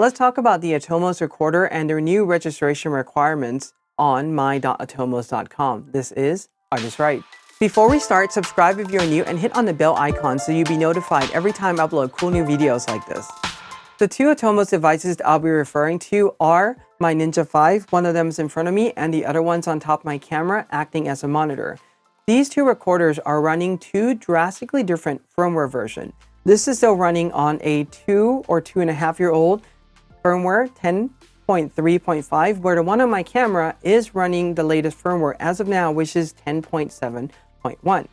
Let's talk about the Atomos recorder and their new registration requirements on my.atomos.com. This is ArtIsRight. Before we start, subscribe if you're new and hit on the bell icon so you'll be notified every time I upload cool new videos like this. The two Atomos devices that I'll be referring to are my Ninja 5, one of them is in front of me, and the other one's on top of my camera acting as a monitor. These two recorders are running two drastically different firmware versions. This is still running on a 2 or 2.5-year-old firmware 10.3.5, where the one on my camera is running the latest firmware as of now, which is 10.7.1.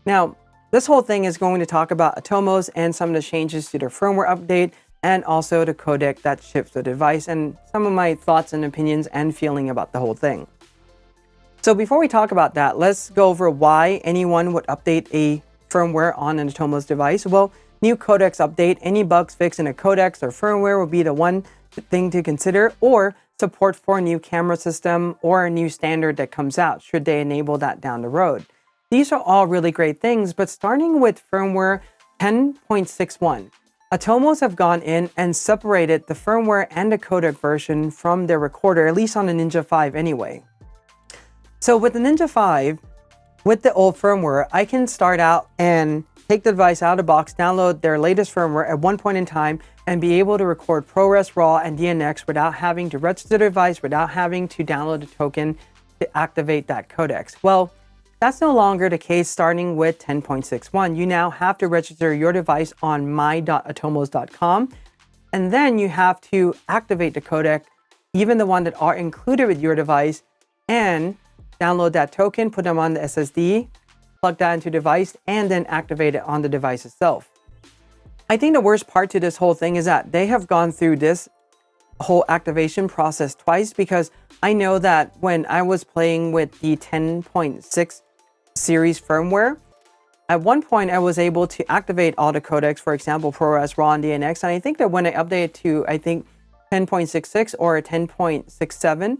Now, this whole thing is going to talk about Atomos and some of the changes to their firmware update, and also the codec that ships the device, and some of my thoughts and opinions and feeling about the whole thing. So before we talk about that, let's go over why anyone would update a firmware on an Atomos device. Well, new codex update, any bugs fixed in a codex or firmware will be the one thing to consider, or support for a new camera system or a new standard that comes out, should they enable that down the road. These are all really great things, but starting with firmware 10.61, Atomos have gone in and separated the firmware and the codec version from their recorder, at least on the Ninja 5 anyway. So with the Ninja 5, with the old firmware, I can start out and take the device out of the box, download their latest firmware at one point in time, and be able to record ProRes RAW and DNx without having to register the device, without having to download a token to activate that codex. Well, that's no longer the case starting with 10.61. You now have to register your device on my.atomos.com, and then you have to activate the codec, even the one that are included with your device, and download that token, put them on the SSD, plug that into the device, and then activate it on the device itself. I think the worst part to this whole thing is that they have gone through this whole activation process twice, because I know that when I was playing with the 10.6 series firmware, at one point I was able to activate all the codecs, for example, ProRes RAW and DNx, and I think that when I updated to, I think, 10.66 or 10.67,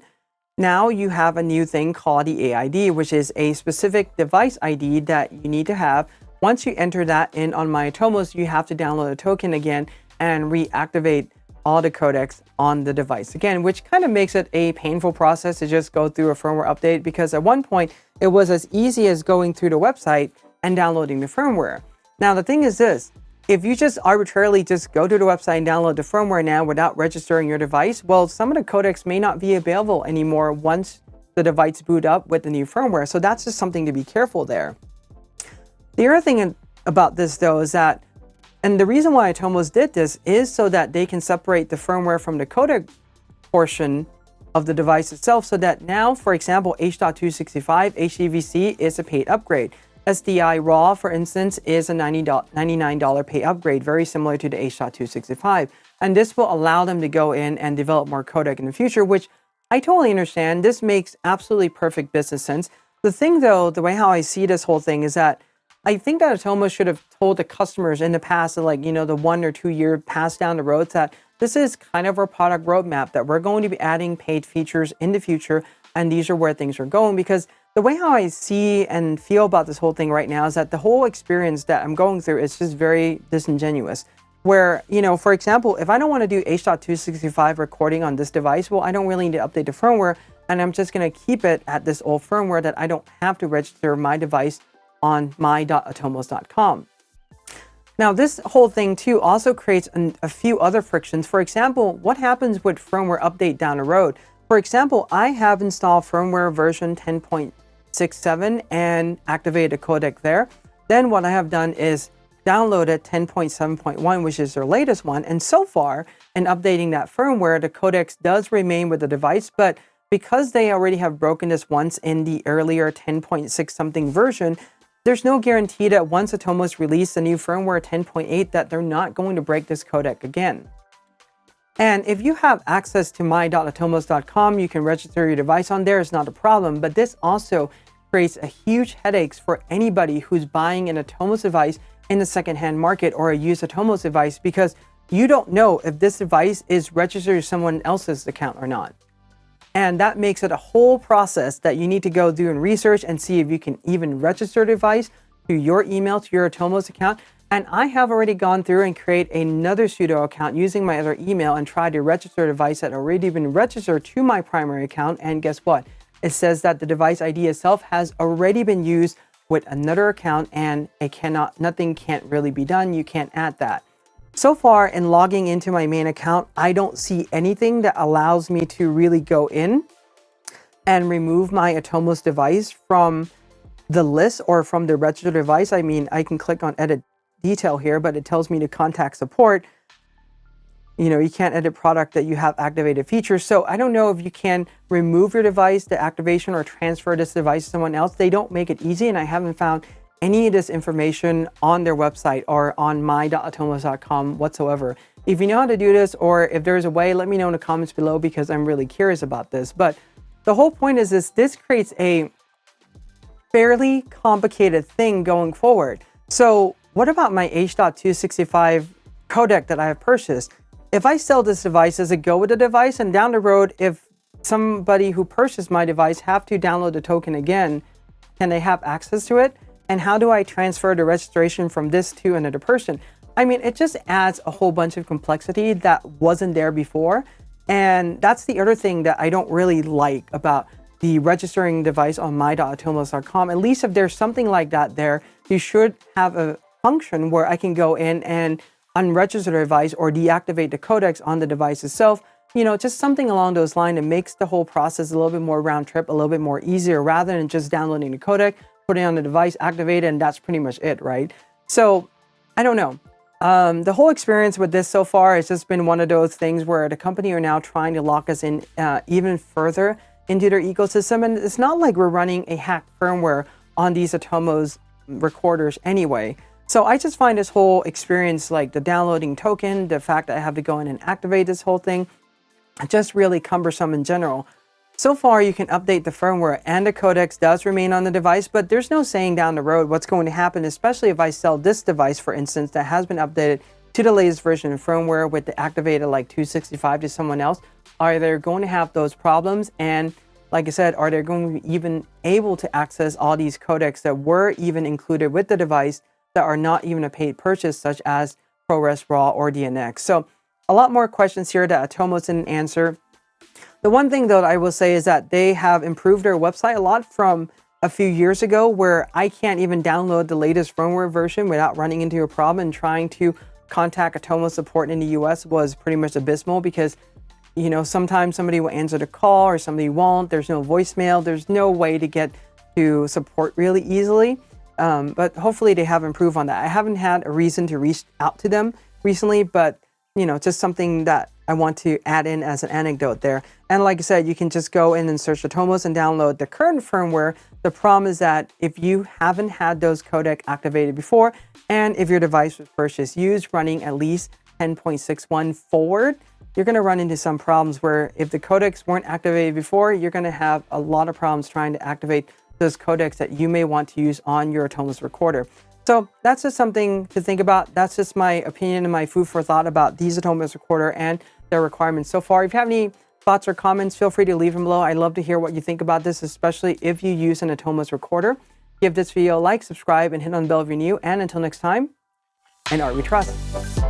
now you have a new thing called the AID, which is a specific device ID that you need to have. Once you enter that in on my Atomos, you have to download a token again and reactivate all the codecs on the device again, which kind of makes it a painful process to just go through a firmware update, because at one point it was as easy as going through the website and downloading the firmware. Now, the thing is this. If you just arbitrarily just go to the website and download the firmware now without registering your device, well, some of the codecs may not be available anymore once the device boot up with the new firmware. So that's just something to be careful there. The other thing about this, though, is that, and the reason why Atomos did this is so that they can separate the firmware from the codec portion of the device itself, so that now, for example, H.265 HEVC is a paid upgrade. SDI RAW, for instance, is a $99 pay upgrade, very similar to the H.265. And this will allow them to go in and develop more codec in the future, which I totally understand. This makes absolutely perfect business sense. The thing, though, the way how I see this whole thing is that I think that Atomos should have told the customers in the past, like, you know, the 1 or 2 year pass down the road, that this is kind of our product roadmap, that we're going to be adding paid features in the future, and these are where things are going. Because the way how I see and feel about this whole thing right now is that the whole experience that I'm going through is just very disingenuous. Where, you know, for example, if I don't want to do H.265 recording on this device, well, I don't really need to update the firmware, and I'm just going to keep it at this old firmware that I don't have to register my device on my.atomos.com. Now, this whole thing too also creates a few other frictions. For example, what happens with firmware update down the road? For example, I have installed firmware version 10.67 and activated a codec there. Then what I have done is downloaded 10.7.1, which is their latest one. And so far, in updating that firmware, the codecs does remain with the device, but because they already have broken this once in the earlier 10.6 something version, there's no guarantee that once Atomos release the new firmware 10.8 that they're not going to break this codec again. And if you have access to my.atomos.com, you can register your device on there. It's not a problem. But this also creates a huge headaches for anybody who's buying an Atomos device in the secondhand market or a used Atomos device, because you don't know if this device is registered to someone else's account or not. And that makes it a whole process that you need to go do and research and see if you can even register a device to your email, to your Atomos account. And I have already gone through and create another sudo account using my other email and tried to register a device that already been registered to my primary account. And guess what? It says that the device ID itself has already been used with another account and nothing can't really be done. You can't add that. So far in logging into my main account, I don't see anything that allows me to really go in and remove my Atomos device from the list or from the registered device. I mean, I can click on edit detail here, but it tells me to contact support. You know, you can't edit product that you have activated features. So I don't know if you can remove your device, the activation, or transfer this device to someone else. They don't make it easy, and I haven't found any of this information on their website or on my.atomos.com whatsoever. If you know how to do this, or if there's a way, let me know in the comments below, because I'm really curious about this. But the whole point is this creates a fairly complicated thing going forward. So what about my H.265 codec that I have purchased? If I sell this device, does it go with the device? And down the road, if somebody who purchased my device have to download the token again, can they have access to it? And how do I transfer the registration from this to another person? I mean, it just adds a whole bunch of complexity that wasn't there before. And that's the other thing that I don't really like about the registering device on my.atomos.com. At least if there's something like that there, you should have a function where I can go in and unregister the device or deactivate the codecs on the device itself. You know, just something along those lines that makes the whole process a little bit more round trip, a little bit more easier, rather than just downloading the codec, putting it on the device, activate it, and that's pretty much it, right? So I don't know. The whole experience with this so far has just been one of those things where the company are now trying to lock us in even further into their ecosystem. And it's not like we're running a hacked firmware on these Atomos recorders anyway. So I just find this whole experience, like the downloading token, the fact that I have to go in and activate this whole thing, just really cumbersome in general. So far, you can update the firmware and the codecs does remain on the device, but there's no saying down the road what's going to happen, especially if I sell this device, for instance, that has been updated to the latest version of firmware with the activated like 265 to someone else. Are they going to have those problems? And like I said, are they going to be even able to access all these codecs that were even included with the device that are not even a paid purchase, such as ProRes RAW or DNx? So a lot more questions here that Atomos didn't answer. The one thing though that I will say is that they have improved their website a lot from a few years ago, where I can't even download the latest firmware version without running into a problem, and trying to contact Atomos support in the US was pretty much abysmal, because you know, sometimes somebody will answer the call or somebody won't. There's no voicemail. There's no way to get to support really easily. But hopefully they have improved on that. I haven't had a reason to reach out to them recently, but you know, just something that I want to add in as an anecdote there. And like I said, you can just go in and search Atomos and download the current firmware. The problem is that if you haven't had those codec activated before, and if your device was purchased used running at least 10.61 forward, you're going to run into some problems where if the codecs weren't activated before, you're going to have a lot of problems trying to activate those codecs that you may want to use on your Atomos recorder. So that's just something to think about. That's just my opinion and my food for thought about these Atomos recorder and their requirements so far. If you have any thoughts or comments, feel free to leave them below. I'd love to hear what you think about this, especially if you use an Atomos recorder. Give this video a like, subscribe, and hit on the bell if you're new. And until next time, in art we trust.